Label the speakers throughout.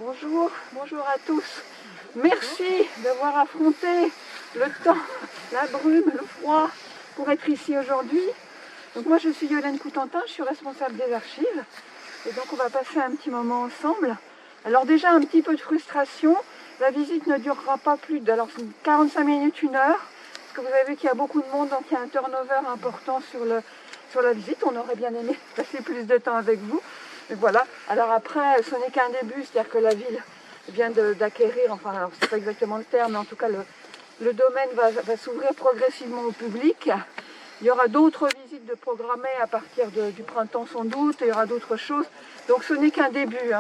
Speaker 1: Bonjour, bonjour à tous. Merci d'avoir affronté le temps, la brume, le froid pour être ici aujourd'hui. Donc moi je suis Yolène Coutantin, je suis responsable des archives. Et donc on va passer un petit moment ensemble. Alors déjà un petit peu de frustration. La visite ne durera pas plus de 45 minutes, 1 heure. Parce que vous avez vu qu'il y a beaucoup de monde, donc il y a un turnover important sur la visite. On aurait bien aimé passer plus de temps avec vous. Mais voilà. Alors après, ce n'est qu'un début, c'est-à-dire que la ville vient d'acquérir, enfin alors c'est pas exactement le terme, mais en tout cas le domaine va s'ouvrir progressivement au public. Il y aura d'autres visites de programmées à partir du printemps sans doute, il y aura d'autres choses. Donc ce n'est qu'un début.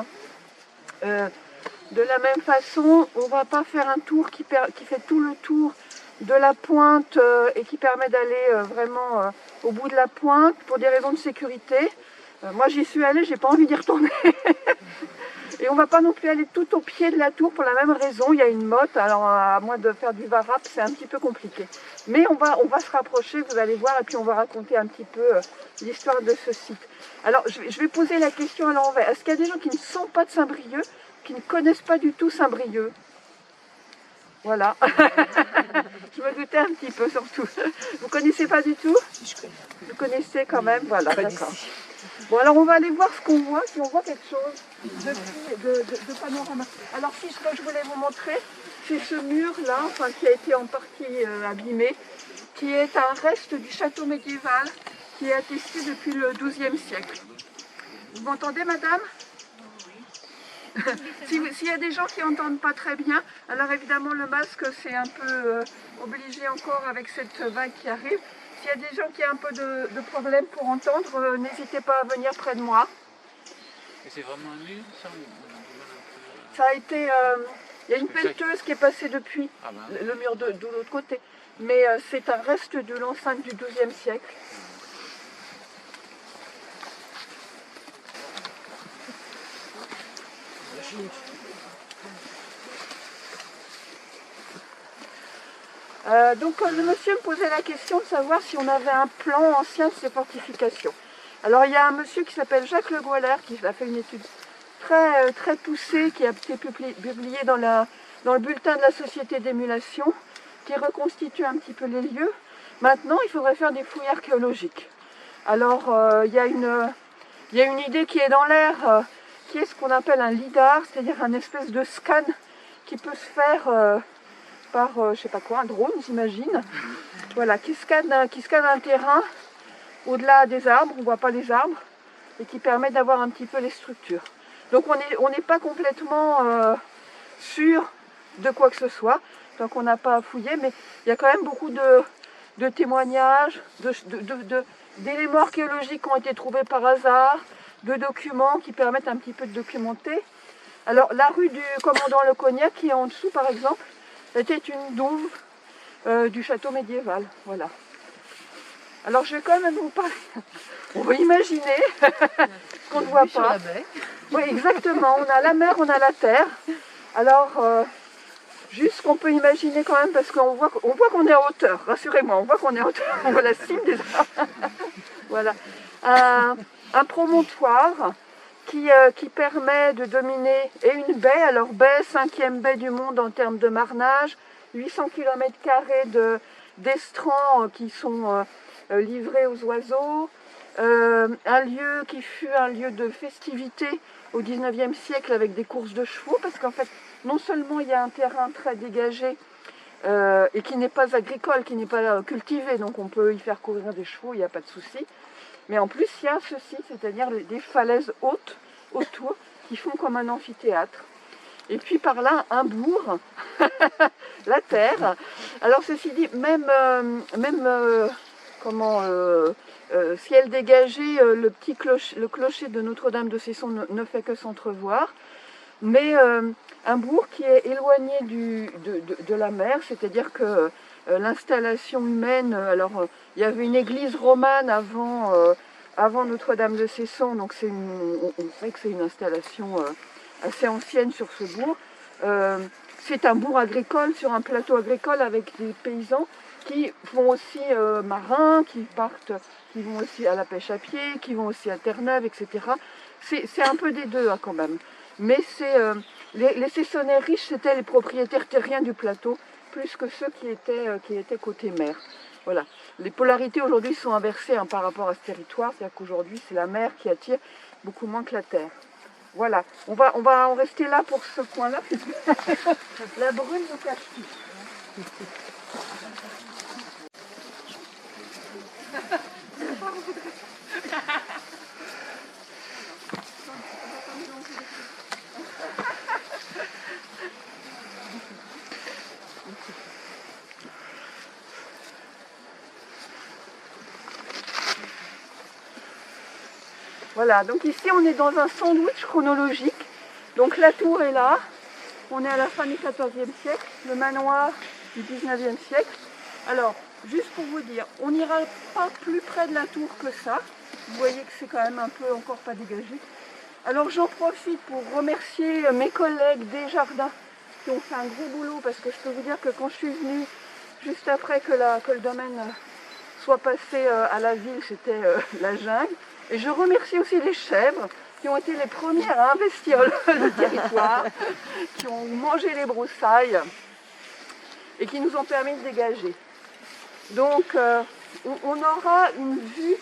Speaker 1: De la même façon, on ne va pas faire un tour qui fait tout le tour de la pointe et qui permet d'aller vraiment au bout de la pointe pour des raisons de sécurité. Moi j'y suis allée, j'ai pas envie d'y retourner. Et on ne va pas non plus aller tout au pied de la tour pour la même raison, il y a une motte, alors à moins de faire du varap, c'est un petit peu compliqué. Mais on va se rapprocher, vous allez voir, et puis on va raconter un petit peu l'histoire de ce site. Alors je vais poser la question à l'envers. Est-ce qu'il y a des gens qui ne sont pas de Saint-Brieuc, qui ne connaissent pas du tout Saint-Brieuc? Voilà. Je me doutais un petit peu surtout. Vous ne connaissez pas du tout?
Speaker 2: Je connais.
Speaker 1: Vous connaissez quand même? Voilà,
Speaker 2: Pas
Speaker 1: d'accord.
Speaker 2: d'ici.
Speaker 1: Bon, alors on va aller voir ce qu'on voit, si on voit quelque chose de panorama. Alors si ce que je voulais vous montrer, c'est ce mur-là, enfin, qui a été en partie abîmé, qui est un reste du château médiéval qui est attesté depuis le XIIe siècle. Vous m'entendez, madame? S'il y a des gens qui n'entendent pas très bien, alors évidemment le masque c'est un peu obligé encore avec cette vague qui arrive. S'il y a des gens qui ont un peu de problème pour entendre, n'hésitez pas à venir près de moi.
Speaker 3: Et c'est vraiment un mur, ça
Speaker 1: Ça a été... il y a une pelleteuse qui est passée depuis le mur de l'autre côté. Mais c'est un reste de l'enceinte du XIIe siècle. Donc le monsieur me posait la question de savoir si on avait un plan ancien de ces fortifications. Alors il y a un monsieur qui s'appelle Jacques Le Gouaillard qui a fait une étude très poussée qui a été publiée dans le bulletin de la Société d'émulation qui reconstitue un petit peu les lieux. Maintenant il faudrait faire des fouilles archéologiques. Alors il y a une idée qui est dans l'air qui est ce qu'on appelle un lidar, c'est-à-dire un espèce de scan qui peut se faire par, je sais pas quoi, un drone j'imagine, voilà, qui scanne un terrain au-delà des arbres, on ne voit pas les arbres, et qui permet d'avoir un petit peu les structures. Donc on n'est pas complètement sûr de quoi que ce soit, tant qu'on n'a pas à fouiller, mais il y a quand même beaucoup de témoignages, d'éléments archéologiques qui ont été trouvés par hasard, de documents qui permettent un petit peu de documenter. Alors la rue du commandant Le Cognac, qui est en dessous par exemple, était une douve du château médiéval, voilà. Alors je vais quand même vous parler, on va imaginer ce qu'on ne voit
Speaker 2: Sur
Speaker 1: pas.
Speaker 2: la baie.
Speaker 1: Oui, exactement, on a la mer, on a la terre. Alors, juste ce qu'on peut imaginer quand même, parce qu'on voit qu'on est en hauteur, rassurez-moi, on voit qu'on est en hauteur, on voit la cime des arbres. Voilà, un promontoire qui permet de dominer et une baie, alors baie, 5e baie du monde en termes de marnage, 800 km² d'estrans qui sont livrés aux oiseaux, un lieu qui fut un lieu de festivité au 19e siècle avec des courses de chevaux, parce qu'en fait, non seulement il y a un terrain très dégagé et qui n'est pas agricole, qui n'est pas cultivé, donc on peut y faire courir des chevaux, il n'y a pas de souci, mais en plus il y a ceci, c'est-à-dire des falaises hautes autour qui font comme un amphithéâtre. Et puis par là, un bourg, la terre. Alors ceci dit, même ciel dégagé, le clocher de Notre-Dame de Cesson ne fait que s'entrevoir. Mais un bourg qui est éloigné de la mer, c'est-à-dire que l'installation humaine, alors il y avait une église romane avant Notre-Dame de Cesson, donc on sait que c'est une installation assez ancienne sur ce bourg. C'est un bourg agricole sur un plateau agricole avec des paysans qui vont aussi marins, qui vont aussi à la pêche à pied, qui vont aussi à Terre-Neuve, etc. C'est un peu des deux quand même. Mais Les Cessonnais riches, c'était les propriétaires terriens du plateau, plus que ceux qui étaient côté mer. Voilà. Les polarités aujourd'hui sont inversées par rapport à ce territoire, c'est-à-dire qu'aujourd'hui c'est la mer qui attire beaucoup moins que la terre. Voilà, on va en rester là pour ce coin-là, puisque la brune nous cache tout. Voilà, donc ici on est dans un sandwich chronologique. Donc la tour est là, on est à la fin du XIVe siècle, le manoir du XIXe siècle. Alors, juste pour vous dire, on n'ira pas plus près de la tour que ça. Vous voyez que c'est quand même un peu encore pas dégagé. Alors j'en profite pour remercier mes collègues des jardins qui ont fait un gros boulot, parce que je peux vous dire que quand je suis venue, juste après que le domaine soit passé à la ville, c'était la jungle. Et je remercie aussi les chèvres qui ont été les premières à investir le territoire, qui ont mangé les broussailles et qui nous ont permis de dégager. Donc on aura une vue,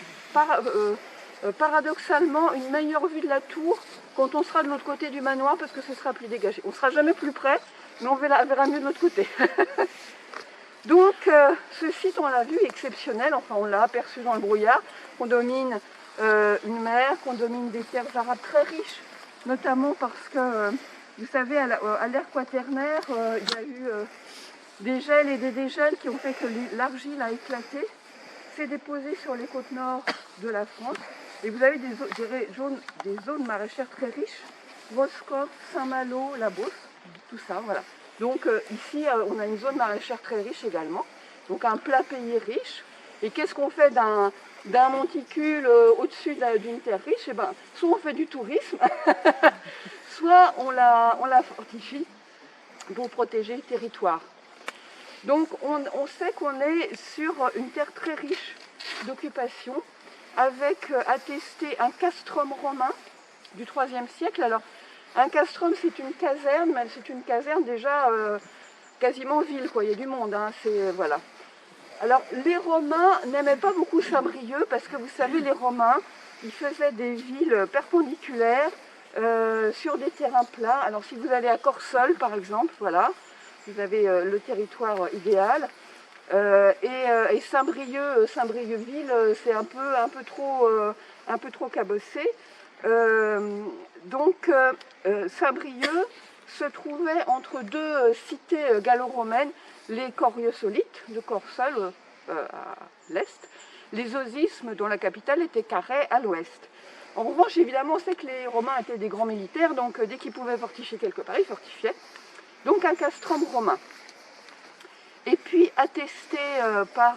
Speaker 1: paradoxalement, une meilleure vue de la tour quand on sera de l'autre côté du manoir parce que ce sera plus dégagé. On ne sera jamais plus près, mais on verra mieux de l'autre côté. Donc ce site, on l'a vu, exceptionnel, enfin on l'a aperçu dans le brouillard. On domine une mer, qu'on domine des terres arables très riches, notamment parce que, vous savez, à l'ère quaternaire, il y a eu des gels et des dégels qui ont fait que l'argile a éclaté, s'est déposée sur les côtes nord de la France, et vous avez des zones maraîchères très riches, Roscoff, Saint-Malo, la Beauce, tout ça, voilà. Donc ici, on a une zone maraîchère très riche également, donc un plat pays riche. Et qu'est-ce qu'on fait d'un monticule au-dessus d'une terre riche? Eh ben, soit on fait du tourisme, soit on la fortifie pour protéger le territoire. Donc on sait qu'on est sur une terre très riche d'occupation, avec attesté un castrum romain du IIIe siècle. Alors un castrum, c'est une caserne, mais c'est une caserne déjà quasiment ville, quoi. Il y a du monde, hein, voilà. Alors, les Romains n'aimaient pas beaucoup Saint-Brieuc parce que, vous savez, les Romains, ils faisaient des villes perpendiculaires sur des terrains plats. Alors, si vous allez à Corsol, par exemple, voilà, vous avez le territoire idéal. Et Saint-Brieuc-Ville, c'est un peu trop cabossé. Donc, Saint-Brieuc se trouvait entre deux cités gallo-romaines, les Coriosolites de Corsol à l'est, les Osismes dont la capitale était Carhaix à l'ouest. En revanche, évidemment, on sait que les Romains étaient des grands militaires, donc dès qu'ils pouvaient fortifier quelque part, ils fortifiaient. Donc un castrum romain. Et puis attesté par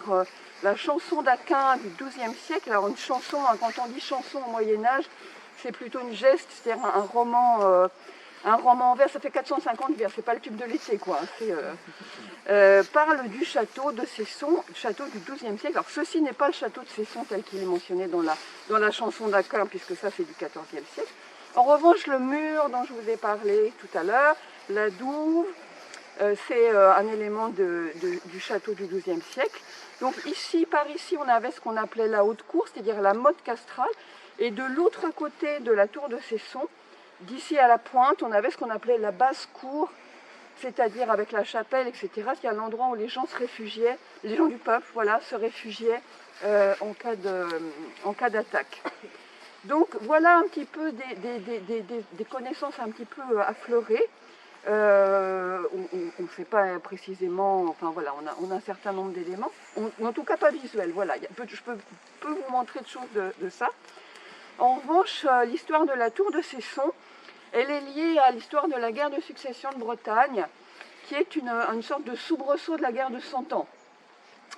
Speaker 1: la chanson d'Aquin du XIIe siècle. Alors une chanson, quand on dit chanson au Moyen-Âge, c'est plutôt une geste, c'est-à-dire un roman en vers, ça fait 450 vers, c'est pas le tube de l'été, quoi. Parle du château de Cesson, château du XIIe siècle. Alors ceci n'est pas le château de Cesson tel qu'il est mentionné dans la chanson d'Aquin, puisque ça c'est du XIVe siècle. En revanche, le mur dont je vous ai parlé tout à l'heure, la douve, c'est un élément du château du XIIe siècle. Donc ici, par ici, on avait ce qu'on appelait la haute cour, c'est-à-dire la motte castrale, et de l'autre côté de la tour de Cesson, d'ici à la pointe, on avait ce qu'on appelait la basse cour, c'est-à-dire avec la chapelle, etc. C'est l'endroit où les gens se réfugiaient, les gens du peuple, voilà, se réfugiaient en cas d'attaque. Donc voilà un petit peu des connaissances un petit peu affleurées. On ne sait pas précisément, enfin voilà, on a un certain nombre d'éléments, en tout cas pas visuels, voilà, je peux vous montrer de choses de ça. En revanche, l'histoire de la tour de Cesson, elle est liée à l'histoire de la guerre de succession de Bretagne, qui est une sorte de soubresaut de la guerre de 100 ans.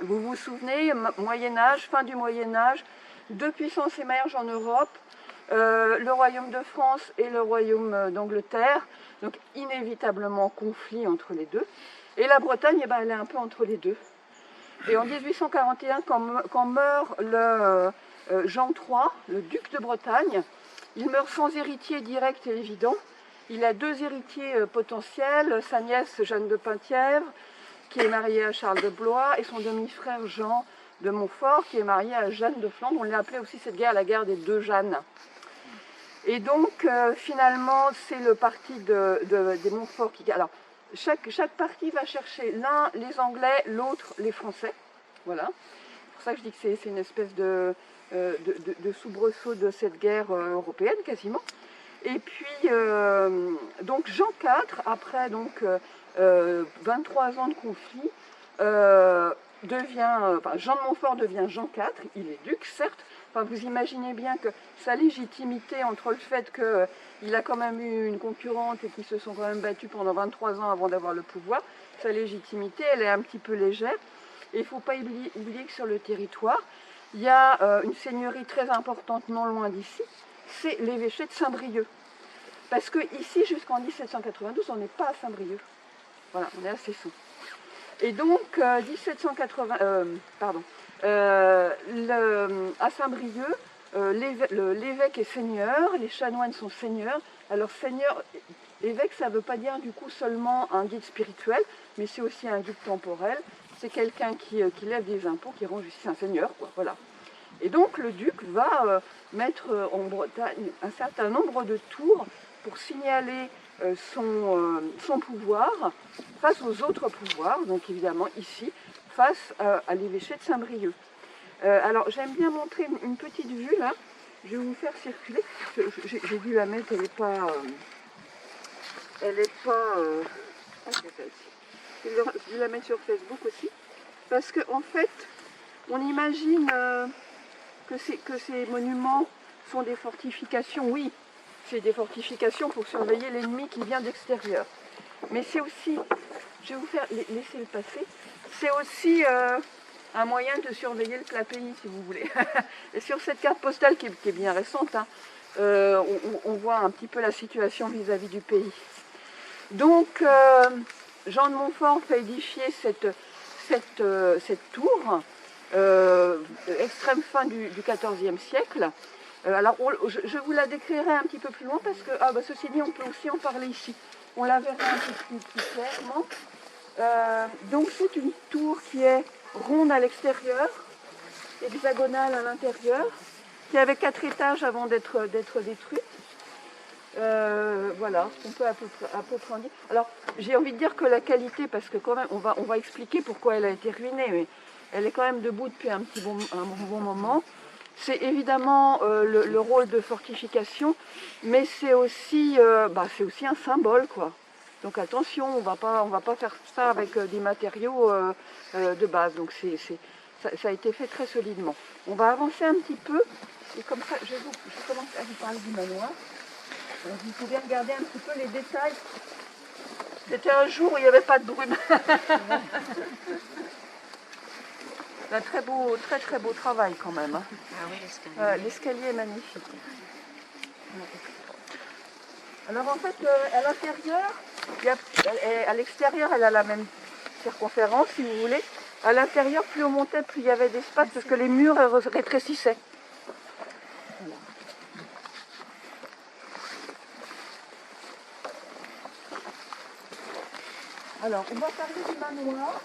Speaker 1: Vous vous souvenez, Moyen-Âge, fin du Moyen-Âge, deux puissances émergent en Europe, le royaume de France et le royaume d'Angleterre, donc inévitablement conflit entre les deux. Et la Bretagne, eh ben, elle est un peu entre les deux. Et en 1841, quand meurt le Jean III, le duc de Bretagne, il meurt sans héritier direct et évident. Il a deux héritiers potentiels, sa nièce Jeanne de Penthièvre, qui est mariée à Charles de Blois, et son demi-frère Jean de Montfort, qui est marié à Jeanne de Flandre. On l'a appelé aussi cette guerre la guerre des deux Jeannes. Et donc, finalement, c'est le parti des Montfort qui... Alors, chaque parti va chercher l'un les Anglais, l'autre les Français. Voilà. C'est pour ça que je dis que c'est une espèce de soubresaut de cette guerre européenne, quasiment. Et puis, donc Jean IV, après donc, 23 ans de conflit, Jean de Montfort devient Jean IV, il est duc, certes. Enfin, vous imaginez bien que sa légitimité, entre le fait qu'il a quand même eu une concurrente et qu'ils se sont quand même battus pendant 23 ans avant d'avoir le pouvoir, sa légitimité, elle est un petit peu légère. Et il ne faut pas oublier que sur le territoire, il y a une seigneurie très importante non loin d'ici, c'est l'évêché de Saint-Brieuc. Parce que ici, jusqu'en 1792, on n'est pas à Saint-Brieuc. Voilà, on est à Cesson. Et donc, à Saint-Brieuc, l'évêque est seigneur, les chanoines sont seigneurs. Alors, seigneur, évêque, ça ne veut pas dire du coup seulement un guide spirituel, mais c'est aussi un guide temporel. C'est quelqu'un qui lève des impôts, qui rend justice, un seigneur, quoi, voilà. Et donc, le duc va mettre en Bretagne un certain nombre de tours pour signaler son pouvoir face aux autres pouvoirs, donc évidemment ici, face à l'évêché de Saint-Brieuc. Alors j'aime bien montrer une petite vue là, je vais vous faire circuler, j'ai dû la mettre, elle n'est pas... je vais la mettre sur Facebook aussi, parce qu'en fait, on imagine que ces monuments sont des fortifications, oui, c'est des fortifications pour surveiller l'ennemi qui vient d'extérieur. Mais c'est aussi, je vais vous faire laisser le passer, c'est aussi un moyen de surveiller le plat pays, si vous voulez. Et sur cette carte postale qui est bien récente, hein, on voit un petit peu la situation vis-à-vis du pays. Donc, Jean de Montfort fait édifier cette tour, extrême fin du XIVe siècle. Alors, je vous la décrirai un petit peu plus loin parce que, ceci dit, on peut aussi en parler ici. On la verra un peu plus clairement. Donc, c'est une tour qui est ronde à l'extérieur, hexagonale à l'intérieur, qui avait 4 étages avant d'être détruite. Voilà, on peut à peu près en dire. Alors, j'ai envie de dire que la qualité, parce que quand même, on va expliquer pourquoi elle a été ruinée, mais elle est quand même debout depuis un bon moment. C'est évidemment le rôle de fortification, mais c'est aussi un symbole, quoi. Donc attention, on va pas faire ça avec des matériaux de base. Donc ça a été fait très solidement. On va avancer un petit peu, et comme ça, je commence à vous parler du manoir. Donc, vous pouvez regarder un petit peu les détails. C'était un jour où il n'y avait pas de brume. Un très très beau travail quand même. Hein.
Speaker 2: Ah oui, l'escalier.
Speaker 1: L'escalier est magnifique. Alors en fait, à l'intérieur, à l'extérieur, elle a la même circonférence, si vous voulez. À l'intérieur, plus on montait, plus il y avait d'espace parce que les murs rétrécissaient. Voilà. Alors, on va parler du manoir.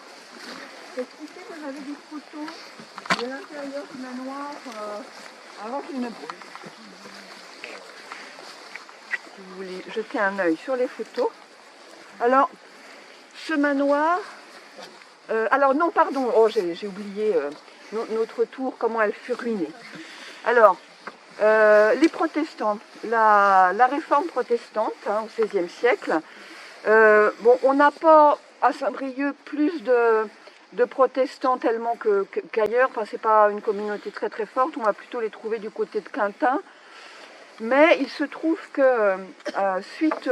Speaker 1: C'est ce qui fait que j'avais des photos de l'intérieur du manoir avant qu'il ne brûle. Si vous voulez jeter un œil sur les photos. Alors, ce manoir... alors non, pardon, j'ai oublié notre tour, comment elle fut ruinée. Alors, les protestants, la réforme protestante au XVIe siècle, on n'a pas à Saint-Brieuc plus de protestants tellement qu'ailleurs, enfin c'est pas une communauté très très forte, on va plutôt les trouver du côté de Quintin, mais il se trouve que suite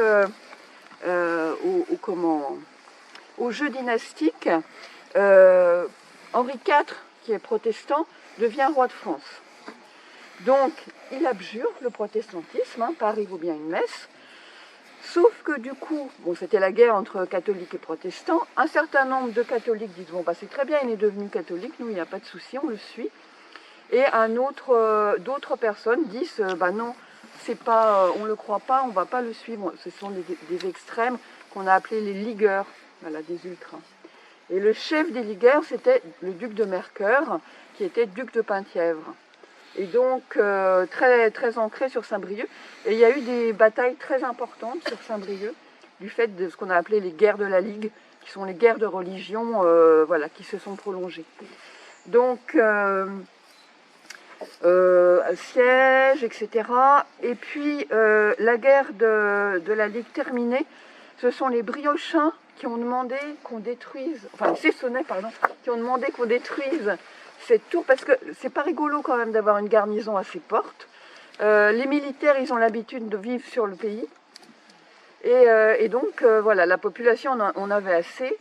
Speaker 1: au jeu dynastique, Henri IV, qui est protestant, devient roi de France. Donc il abjure le protestantisme, hein, Paris vaut bien une messe. Sauf que du coup, c'était la guerre entre catholiques et protestants, un certain nombre de catholiques disent c'est très bien, il est devenu catholique, nous il n'y a pas de souci, on le suit. Et d'autres personnes disent non, c'est pas, on ne le croit pas, on ne va pas le suivre. Ce sont des extrêmes qu'on a appelés les ligueurs, voilà, des ultras. Et le chef des ligueurs, c'était le duc de Mercœur, qui était duc de Penthièvre. Et donc, très, très ancré sur Saint-Brieuc. Et il y a eu des batailles très importantes sur Saint-Brieuc, du fait de ce qu'on a appelé les guerres de la Ligue, qui sont les guerres de religion, voilà, qui se sont prolongées. Donc, siège, etc. Et puis, la guerre de la Ligue terminée, ce sont les Briochins qui ont demandé qu'on détruise, enfin les Cessonnais, pardon, qui ont demandé qu'on détruise cette tour, parce que c'est pas rigolo quand même d'avoir une garnison à ses portes. Les militaires, ils ont l'habitude de vivre sur le pays. Et donc, voilà, la population, on avait assez.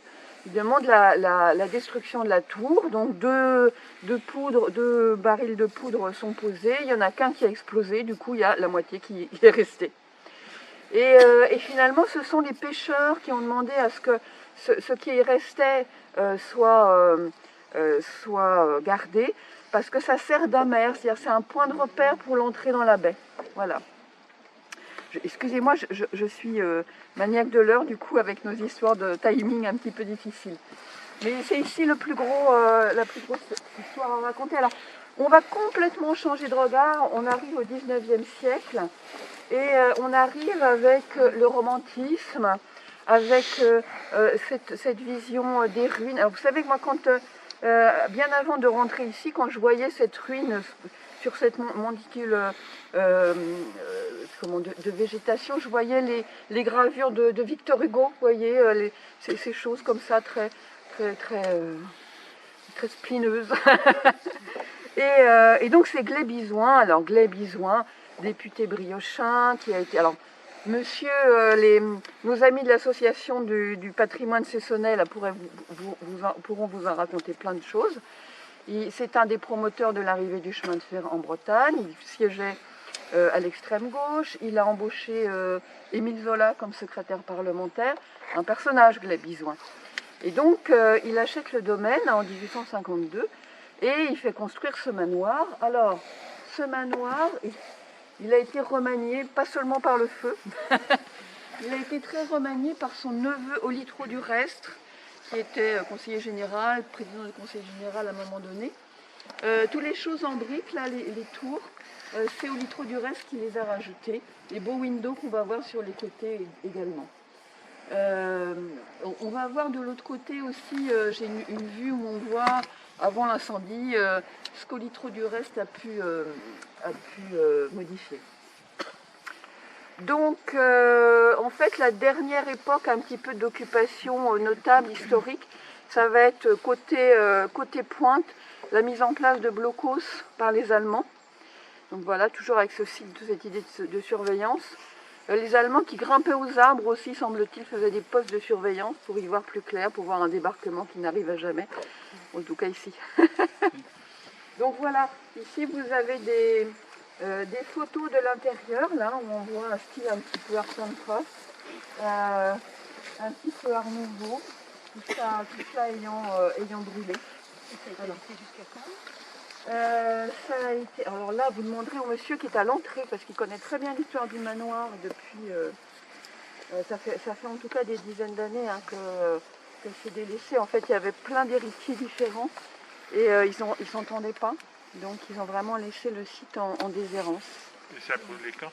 Speaker 1: Ils demandent la destruction de la tour. Donc, deux barils de poudre sont posés. Il n'y en a qu'un qui a explosé. Du coup, il y a la moitié qui est restée. Et finalement, ce sont les pêcheurs qui ont demandé à ce que ce qui restait soit gardé, parce que ça sert d'amer, c'est-à-dire c'est un point de repère pour l'entrée dans la baie. Voilà. Excusez-moi, je suis maniaque de l'heure, du coup, avec nos histoires de timing un petit peu difficiles. Mais c'est ici la plus grosse histoire à raconter. Alors, on va complètement changer de regard. On arrive au 19e siècle et on arrive avec le romantisme, avec cette vision des ruines. Alors, vous savez que moi, bien avant de rentrer ici, quand je voyais cette ruine sur cette monticule de végétation, je voyais les gravures de Victor Hugo, vous voyez, ces choses comme ça, très spineuses. Et donc c'est Gley-Bisoin, alors Gley-Bisoin, député briochin, qui a été... Alors, monsieur, nos amis de l'association du patrimoine cessonnais là, pourront vous en raconter plein de choses. C'est un des promoteurs de l'arrivée du chemin de fer en Bretagne. Il siégeait à l'extrême gauche. Il a embauché Émile Zola comme secrétaire parlementaire. Un personnage, Gley-Bisoin. Et donc, il achète le domaine en 1852 et il fait construire ce manoir. Alors, ce manoir, il a été remanié, pas seulement par le feu, il a été très remanié par son neveu Olitro du Restre, qui était conseiller général, président du conseil général à un moment donné. Toutes les choses en briques, là, les tours, c'est Olitro du Restre qui les a rajoutées. Les beaux windows qu'on va voir sur les côtés également. On va voir de l'autre côté aussi, j'ai une vue où on voit, avant l'incendie, ce qu'Olitro du Restre a pu modifier. Donc, en fait, la dernière époque un petit peu d'occupation notable, historique, ça va être côté pointe, la mise en place de blocos par les Allemands. Donc voilà, toujours avec cette idée de surveillance. Les Allemands qui grimpaient aux arbres aussi, semble-t-il, faisaient des postes de surveillance pour y voir plus clair, pour voir un débarquement qui n'arrive jamais. En tout cas ici. Donc voilà, ici vous avez des photos de l'intérieur, là où on voit un style un petit peu Art and Craft, un petit peu Art Nouveau, tout ça ayant brûlé. Ça a été jusqu'à quand ça a été... Alors là, vous demanderez au monsieur qui est à l'entrée, parce qu'il connaît très bien l'histoire du manoir depuis... ça fait en tout cas des dizaines d'années que c'est délaissé. En fait, il y avait plein d'héritiers différents et ils s'entendaient pas. Donc, ils ont vraiment laissé le site en déshérence.
Speaker 2: Et ça a brûlé quand?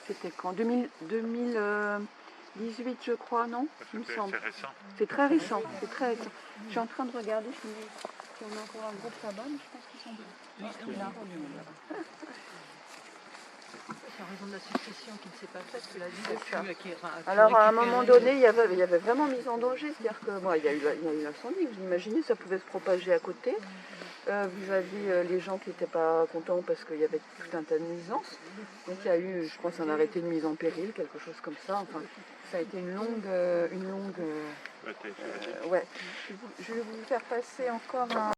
Speaker 1: C'était quand 2018, je crois, non?
Speaker 2: C'est récent.
Speaker 1: C'est très récent, c'est très récent. Je suis en train de regarder si on a encore un groupe là-bas, mais je pense qu'ils sont là.
Speaker 4: C'est en raison de la succession qui ne s'est pas faite que la ville a pu acquérir.
Speaker 1: Alors à un moment donné, il y avait vraiment mise en danger, c'est-à-dire que il y a eu l'incendie, vous imaginez, ça pouvait se propager à côté. Vous aviez les gens qui n'étaient pas contents parce qu'il y avait tout un tas de nuisances. Donc il y a eu, je pense, un arrêté de mise en péril, quelque chose comme ça. Enfin, ça a été une longue ouais. Je vais vous faire passer encore un...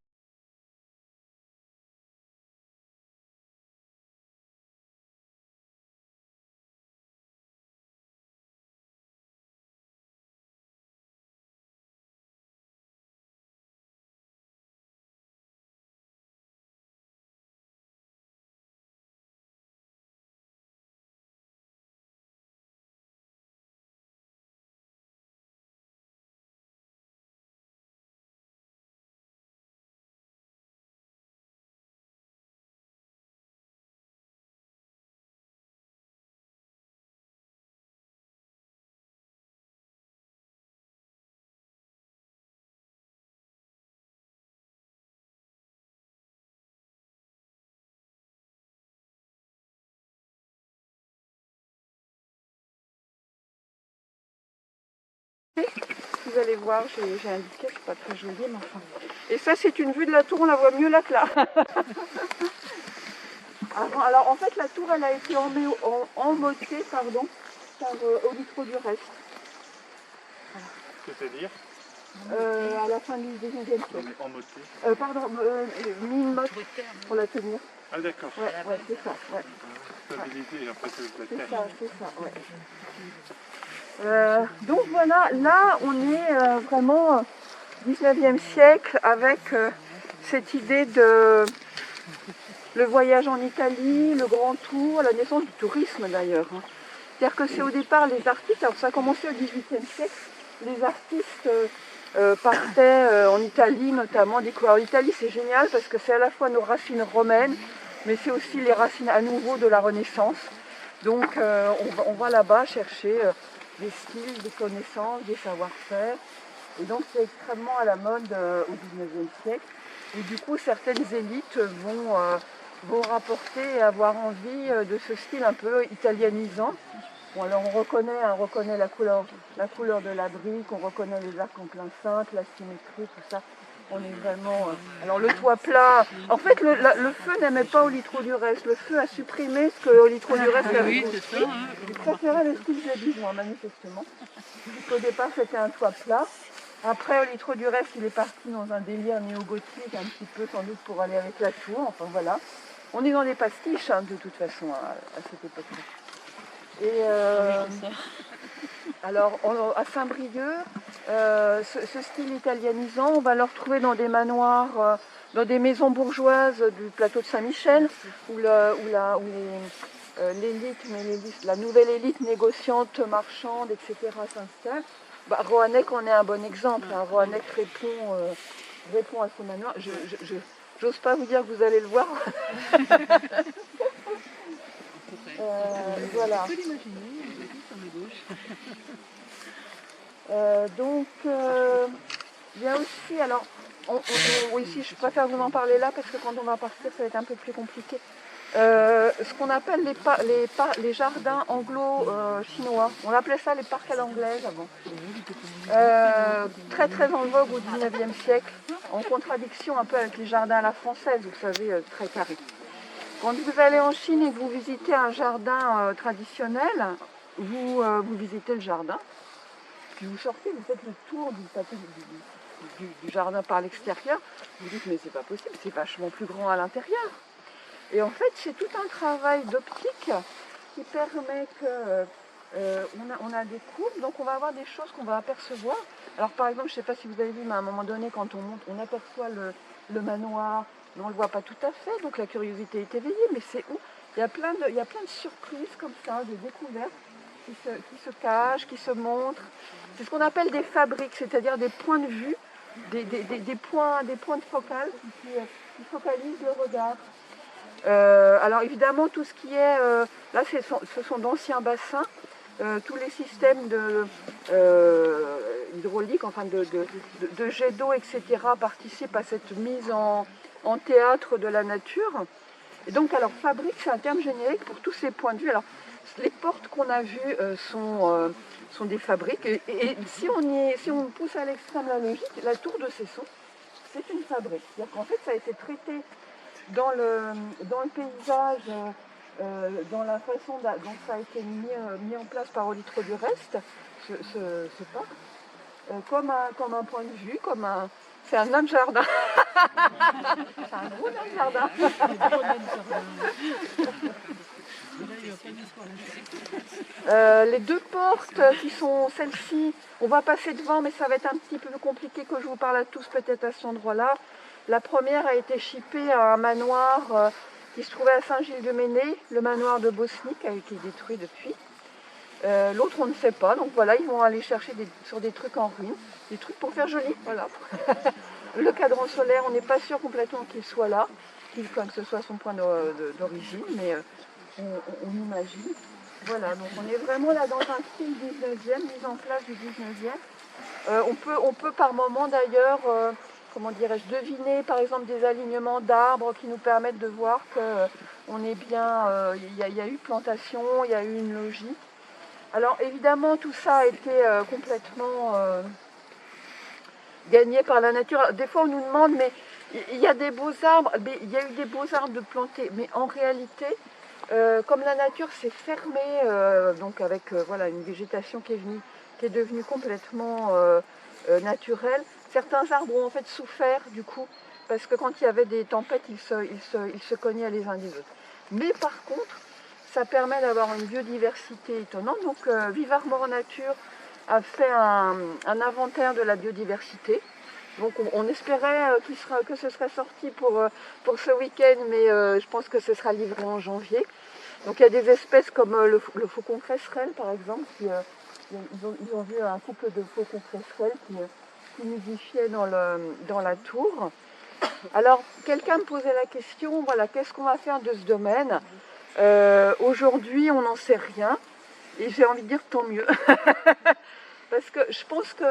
Speaker 1: Vous allez voir, j'ai indiqué, c'est pas très joli, mais enfin. Et ça, c'est une vue de la tour, on la voit mieux là que là. Alors en fait, la tour, elle a été emmotée par Olitro du Reste.
Speaker 2: C'est-à-dire
Speaker 1: À la fin du 19e siècle.
Speaker 2: en moté.
Speaker 1: Mis une motte pour la tenir.
Speaker 2: Ah d'accord.
Speaker 1: Ouais, c'est ça. Ouais.
Speaker 2: Stabilité en fait de la
Speaker 1: C'est
Speaker 2: terre.
Speaker 1: ça, ouais. Donc voilà, là on est vraiment 19e siècle avec cette idée de le voyage en Italie, le grand tour, la naissance du tourisme d'ailleurs. Hein. C'est-à-dire que c'est au départ les artistes, alors ça a commencé au 18e siècle, les artistes partaient en Italie notamment découvrir l'Italie, c'est génial parce que c'est à la fois nos racines romaines, mais c'est aussi les racines à nouveau de la Renaissance. Donc on va là-bas chercher des styles, des connaissances, des savoir-faire. Et donc c'est extrêmement à la mode au 19e siècle. Et du coup certaines élites vont rapporter et avoir envie de ce style un peu italianisant. Bon, alors on reconnaît la couleur de la brique, on reconnaît les arcs en plein cintre, la symétrie, tout ça. On est vraiment. Alors le toit plat. En fait, le feu n'aimait pas Olitro du Reste. Le feu a supprimé ce que Olitro du Reste avait construit. Il préférait le style Zébizon, manifestement. Au départ, c'était un toit plat. Après, Olitro du Reste, il est parti dans un délire néo-gothique, un petit peu sans doute pour aller avec la tour. Enfin voilà. On est dans des pastiches, hein, de toute façon, à cette époque-là. Et alors, à Saint-Brieuc, ce style italianisant, on va le retrouver dans des manoirs, dans des maisons bourgeoises du plateau de Saint-Michel, où la nouvelle élite négociante, marchande, etc. s'installe. Roannec en est un bon exemple. Hein. Roannec répond à ce manoir. J'ose pas vous dire que vous allez le voir. Voilà.
Speaker 4: On peut l'imaginer, sur la gauche.
Speaker 1: Donc, il y a aussi, alors, ici je préfère vous en parler là parce que quand on va partir, ça va être un peu plus compliqué. Ce qu'on appelle les jardins anglo-chinois. On appelait ça les parcs à l'anglaise avant. Très très en vogue au 19e siècle, en contradiction un peu avec les jardins à la française, vous savez, très carrés. Quand vous allez en Chine et que vous visitez un jardin traditionnel, vous visitez le jardin, puis vous sortez, vous faites le tour du jardin par l'extérieur, vous dites mais c'est pas possible, c'est vachement plus grand à l'intérieur. Et en fait c'est tout un travail d'optique qui permet que on a des courbes, donc on va avoir des choses qu'on va apercevoir. Alors par exemple, je ne sais pas si vous avez vu, mais à un moment donné quand on monte, on aperçoit le manoir. Mais on ne le voit pas tout à fait, donc la curiosité est éveillée, mais c'est où il y a plein de surprises comme ça, de découvertes qui se cachent, qui se montrent. C'est ce qu'on appelle des fabriques, c'est-à-dire des points de vue, des points de focale qui focalisent le regard. Alors évidemment, tout ce qui est... là, ce sont d'anciens bassins. Tous les systèmes hydrauliques, enfin de jets d'eau, etc., participent à cette mise en théâtre de la nature. Et donc, alors, fabrique, c'est un terme générique pour tous ces points de vue. Alors, les portes qu'on a vues sont des fabriques. Et si on pousse à l'extrême la logique, la tour de Cesson, c'est une fabrique. C'est-à-dire qu'en fait, ça a été traité dans le paysage, dans la façon dont ça a été mis en place par Olitro du Reste, ce parc, comme un point de vue, c'est un nain de jardin. C'est un gros nain de jardin. Les deux portes qui sont celles-ci, on va passer devant, mais ça va être un petit peu compliqué que je vous parle à tous peut-être à cet endroit-là. La première a été chippée à un manoir qui se trouvait à Saint-Gilles-de-Ménée, le manoir de Bosny qui a été détruit depuis. L'autre on ne sait pas, donc voilà, ils vont aller chercher sur des trucs en ruine, des trucs pour faire joli, voilà. Le cadran solaire, on n'est pas sûr complètement qu'il soit là, que ce soit son point d'origine, mais on imagine. Voilà, donc on est vraiment là dans un style 19e, mise en place du 19e. On peut par moment d'ailleurs, comment dirais-je, deviner par exemple des alignements d'arbres qui nous permettent de voir qu'on est bien, il y a eu plantation, il y a eu une logique. Alors évidemment, tout ça a été complètement gagné par la nature. Alors, des fois, on nous demande, mais il y a des beaux arbres, mais il y a eu des beaux arbres de planter, mais en réalité, comme la nature s'est fermée, donc avec voilà, une végétation qui est devenue complètement naturelle, certains arbres ont en fait souffert du coup, parce que quand il y avait des tempêtes, ils se cognaient les uns des autres. Mais par contre, ça permet d'avoir une biodiversité étonnante. Donc Vive Armor Nature a fait un inventaire de la biodiversité. Donc on espérait que ce serait sorti pour ce week-end, mais je pense que ce sera livré en janvier. Donc il y a des espèces comme le faucon cresserelle par exemple. Ils ont vu un couple de faucons cresserelle qui nidifiaient dans la tour. Alors quelqu'un me posait la question, voilà, qu'est-ce qu'on va faire de ce domaine? Aujourd'hui on n'en sait rien. Et j'ai envie de dire tant mieux. Parce que je pense que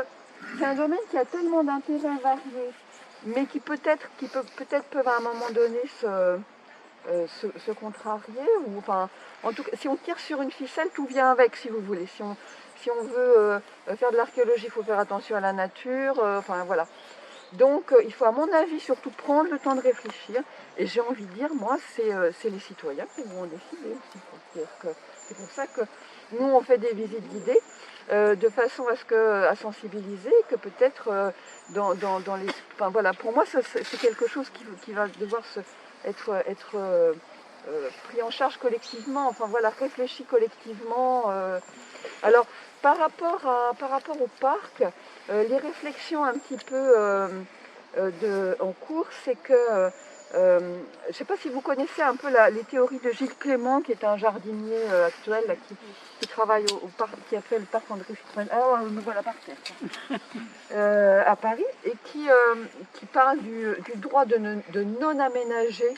Speaker 1: c'est un domaine qui a tellement d'intérêts variés, mais qui peut-être peuvent à un moment donné se contrarier. Ou, enfin, en tout cas, si on tire sur une ficelle, tout vient avec, si vous voulez. Si on veut faire de l'archéologie, il faut faire attention à la nature. Enfin voilà. Donc il faut à mon avis surtout prendre le temps de réfléchir. Et j'ai envie de dire, moi, c'est les citoyens qui vont décider aussi. C'est pour ça que nous, on fait des visites guidées de façon à sensibiliser, que peut-être dans les... Enfin, voilà, pour moi, c'est quelque chose qui va devoir être pris en charge collectivement, enfin voilà, réfléchi collectivement. Alors, par rapport au parc, les réflexions un petit peu en cours, c'est que... je ne sais pas si vous connaissez un peu les théories de Gilles Clément, qui est un jardinier actuel là, qui travaille au parc, qui a fait le parc André Citroën, me voilà par terre, à Paris, et qui parle du droit de non aménager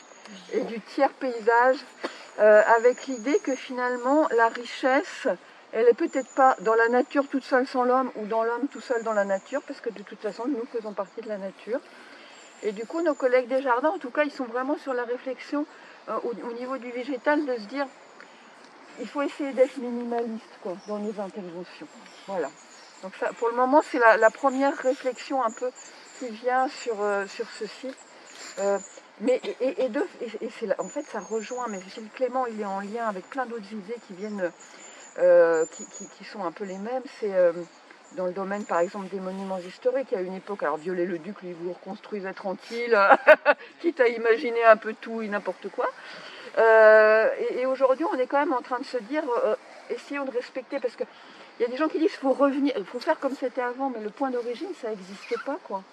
Speaker 1: et du tiers paysage, avec l'idée que finalement la richesse, elle n'est peut-être pas dans la nature toute seule sans l'homme, ou dans l'homme tout seul dans la nature, parce que de toute façon nous faisons partie de la nature. Et du coup, nos collègues des jardins, en tout cas, ils sont vraiment sur la réflexion au niveau du végétal de se dire il faut essayer d'être minimaliste quoi, dans nos interventions. Voilà. Donc ça, pour le moment, c'est la première réflexion un peu qui vient sur ce site. En fait, ça rejoint, mais Gilles Clément, il est en lien avec plein d'autres idées qui viennent, qui sont un peu les mêmes. C'est... dans le domaine, par exemple, des monuments historiques, à une époque, alors Viollet-le-Duc, lui, vous reconstruisez tranquille, quitte à imaginer un peu tout et n'importe quoi. Et aujourd'hui, on est quand même en train de se dire, essayons de respecter, parce qu'il y a des gens qui disent, il faut revenir, il faut faire comme c'était avant, mais le point d'origine, ça n'existe pas, quoi.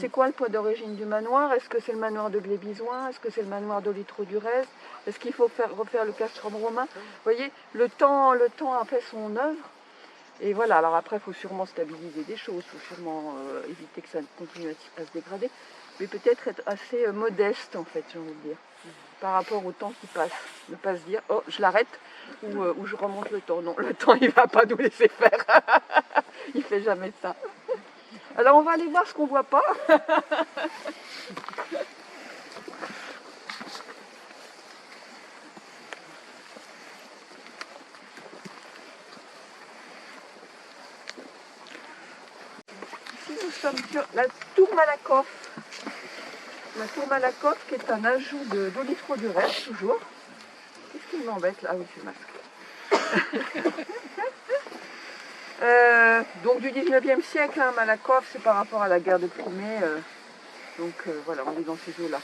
Speaker 1: C'est quoi le point d'origine du manoir? Est-ce que c'est le manoir de Glébizouin? Est-ce que c'est le manoir d'Olitro-Durez? Est-ce qu'il faut refaire le castrum romain? Vous voyez, le temps a fait son œuvre. Et voilà, alors après, il faut sûrement stabiliser des choses, il faut sûrement éviter que ça continue à se dégrader, mais peut-être être assez modeste, en fait, j'ai envie de dire, par rapport au temps qui passe. Ne pas se dire, oh, je l'arrête, ou je remonte le temps. Non, le temps, il ne va pas nous laisser faire. Il ne fait jamais ça. Alors, on va aller voir ce qu'on ne voit pas. Nous sommes sur la tour Malakoff. La tour Malakoff qui est un ajout d'Olitro-Durez, toujours. Qu'est-ce qui m'embête là? Ah oui, c'est le masque. Donc du 19e siècle, hein, Malakoff, c'est par rapport à la guerre de Crimée. Voilà, on est dans ces eaux-là.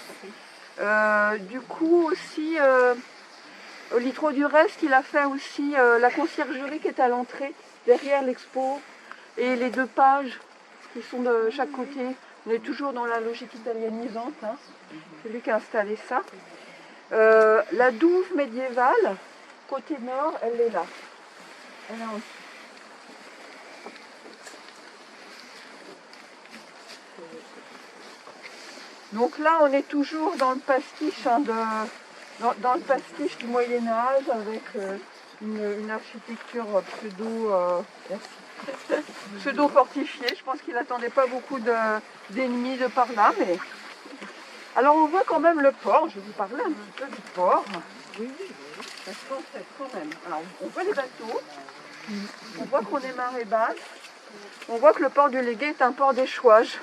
Speaker 1: Du coup aussi, Olitro-Durez, il a fait aussi la conciergerie qui est à l'entrée, derrière l'expo, et les deux pages qui sont de chaque côté. On est toujours dans la logique italianisante, hein. C'est lui qui a installé ça. La douve médiévale, côté nord, elle est là. Elle est là aussi. Donc là, on est toujours dans le pastiche, hein, dans le pastiche du Moyen-Âge, avec une architecture pseudo-fortifiée. Je pense qu'il n'attendait pas beaucoup d'ennemis de par là. Mais... Alors on voit quand même le port. Je vais vous parler un petit peu du port. Oui, ça se concentre quand même. Alors on voit les bateaux. On voit qu'on est marée basse. On voit que le port du Légué est un port d'échouage.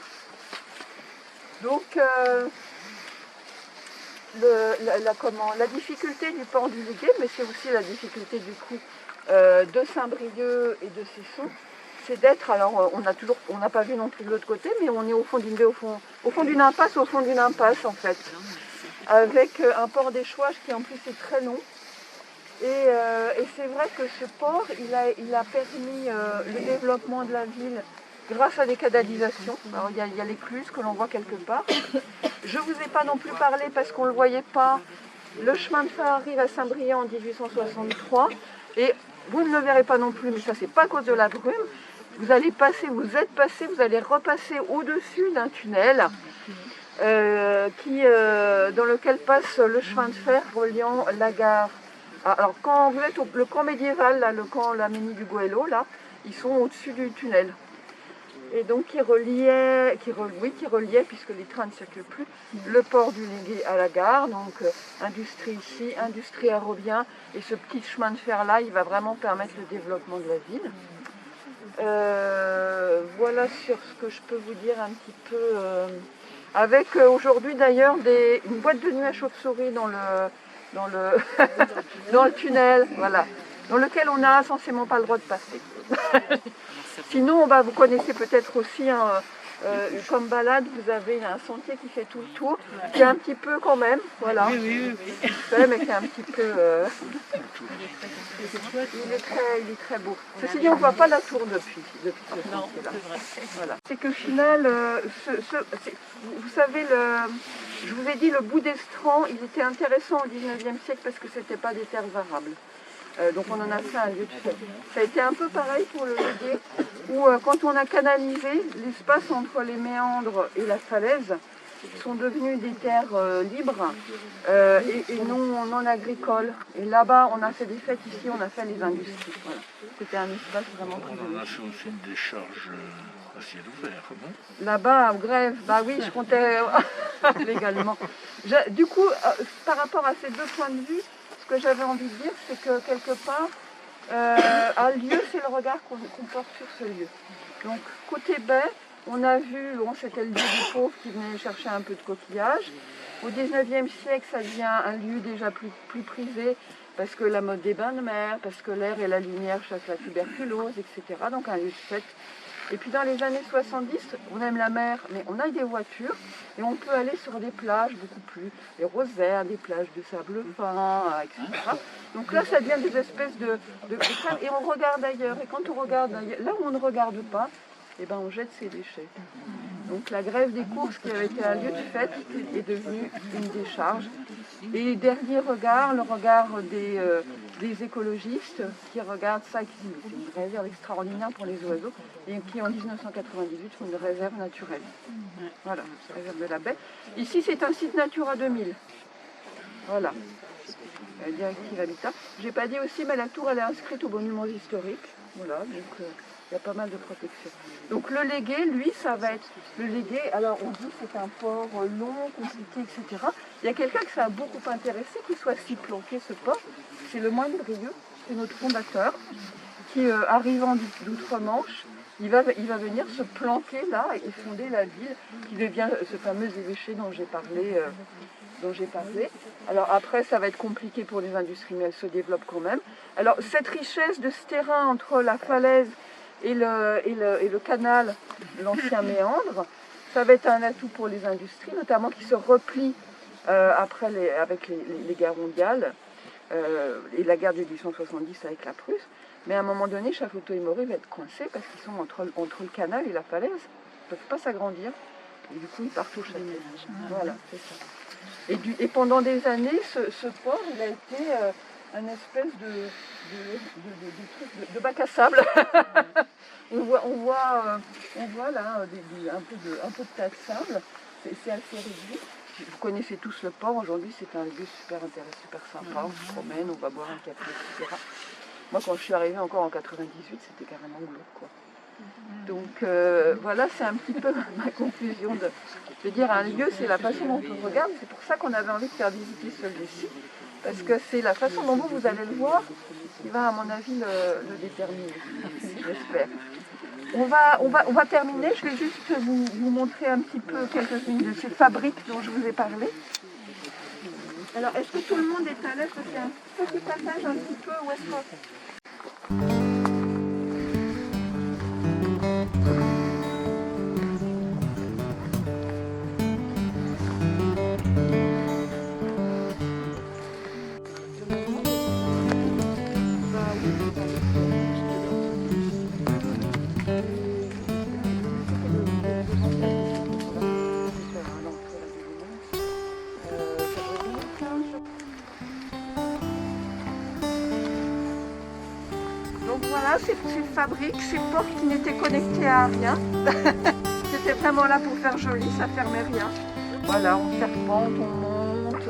Speaker 1: Donc, la difficulté du port du Légué, mais c'est aussi la difficulté du coup de Saint-Brieuc et de Cesson, c'est d'être, alors on n'a pas vu non plus de l'autre côté, mais on est au fond d'une baie, au fond d'une impasse en fait, avec un port d'échouage qui en plus est très long. Et c'est vrai que ce port, il a permis le développement de la ville grâce à des canalisations. Alors, il y a l'écluse que l'on voit quelque part. Je ne vous ai pas non plus parlé parce qu'on ne le voyait pas. Le chemin de fer arrive à Saint-Brieuc en 1863 et vous ne le verrez pas non plus, mais ça c'est pas à cause de la brume. Vous allez passer, vous êtes passé, vous allez repasser au-dessus d'un tunnel dans lequel passe le chemin de fer reliant la gare. Alors quand vous êtes le camp médiéval, là, le camp la Ménie du Goëlo, là, ils sont au-dessus du tunnel. Et donc qui reliait, puisque les trains ne circulent plus, le port du Légué à la gare, donc industrie ici, industrie à Robien, et ce petit chemin de fer là, il va vraiment permettre le développement de la ville. Voilà sur ce que je peux vous dire un petit peu, avec aujourd'hui d'ailleurs une boîte de nuit à chauve-souris dans le tunnel, voilà, dans lequel on n'a censément pas le droit de passer. Sinon, vous connaissez peut-être aussi, comme balade, vous avez un sentier qui fait tout le tour, qui est un petit peu quand même, voilà. Oui. Mais qui est un petit peu... il est très beau. Ceci dit, on ne voit pas la tour depuis ce sentier-là. Voilà. C'est qu'au final, vous savez, je vous ai dit, le bout d'Estran, il était intéressant au 19e siècle parce que ce n'était pas des terres arables. Donc on en a fait un lieu de fête. Ça a été un peu pareil pour le Légué, où quand on a canalisé, l'espace entre les méandres et la falaise sont devenus des terres libres et non agricoles. Et là-bas, on a fait des fêtes, ici on a fait les industries. Voilà. C'était un espace vraiment privilégié.
Speaker 5: On a fait aussi une décharge à ciel ouvert, non?
Speaker 1: Là-bas, au Grève, oui, je comptais légalement. Du coup, par rapport à ces deux points de vue, ce que j'avais envie de dire, c'est que quelque part, un lieu, c'est le regard qu'on porte sur ce lieu. Donc, côté baie, on a vu, c'était le lieu des pauvres qui venaient chercher un peu de coquillages. Au 19e siècle, ça devient un lieu déjà plus prisé, parce que la mode des bains de mer, parce que l'air et la lumière chassent la tuberculose, etc. Donc, un lieu de fête. Et puis dans les années 70, on aime la mer, mais on a des voitures et on peut aller sur des plages beaucoup plus, des rosaires, des plages de sable fin, etc. Donc là, ça devient des espèces de crèmes et on regarde ailleurs. Et quand on regarde ailleurs, là où on ne regarde pas, on jette ses déchets. Donc la grève des courses qui avait été un lieu de fête est devenue une décharge. Et dernier regard, le regard des écologistes qui regardent ça, qui disent c'est une réserve extraordinaire pour les oiseaux, et qui en 1998 font une réserve naturelle. Voilà, réserve de la baie. Ici c'est un site Natura 2000. Voilà. Directive Habitat. J'ai pas dit aussi, mais la tour elle est inscrite aux monuments historiques. Voilà, donc il y a pas mal de protection. Donc le Légué, lui, ça va être le Légué. Alors on dit que c'est un port long, compliqué, etc. Il y a quelqu'un qui ça a beaucoup intéressé qu'il soit si planqué ce port. C'est le Moine Brieuc, c'est notre fondateur, qui arrivant d'outre-Manche, il va venir se planquer là et fonder la ville qui devient ce fameux évêché dont j'ai parlé. Alors après, ça va être compliqué pour les industries, mais elles se développent quand même. Alors cette richesse de ce terrain entre la falaise et le canal, l'ancien méandre, ça va être un atout pour les industries, notamment qui se replient après avec les guerres mondiales et la guerre de 1870 avec la Prusse. Mais à un moment donné, Chafauteau et Maury va être coincés parce qu'ils sont entre le canal et la falaise. Ils ne peuvent pas s'agrandir. Et du coup, ils partent au château. Voilà, c'est ça. Et pendant des années, ce port, il a été un espèce de bac à sable. on voit là un peu de tas de sable. C'est assez réduit. Vous connaissez tous le port. Aujourd'hui, c'est un lieu super intéressant, super sympa. On se promène, on va boire un café, etc. Moi, quand je suis arrivée encore en 98, c'était carrément glauque, quoi. Donc voilà, c'est un petit peu ma conclusion de dire un lieu, c'est la façon dont on le regarde. C'est pour ça qu'on avait envie de faire visiter ce lieu-ci. Parce que c'est la façon dont vous allez le voir qui va, à mon avis, le déterminer, j'espère. On va terminer. Je vais juste vous montrer un petit peu quelques-unes de ces fabriques dont je vous ai parlé. Alors, est-ce que tout le monde est à l'aise? Parce qu'il y a un petit passage un petit peu où est-ce que... Donc voilà, ces fabriques, ces portes qui n'étaient connectées à rien. C'était vraiment là pour faire joli, ça fermait rien. Voilà, on serpente, on monte.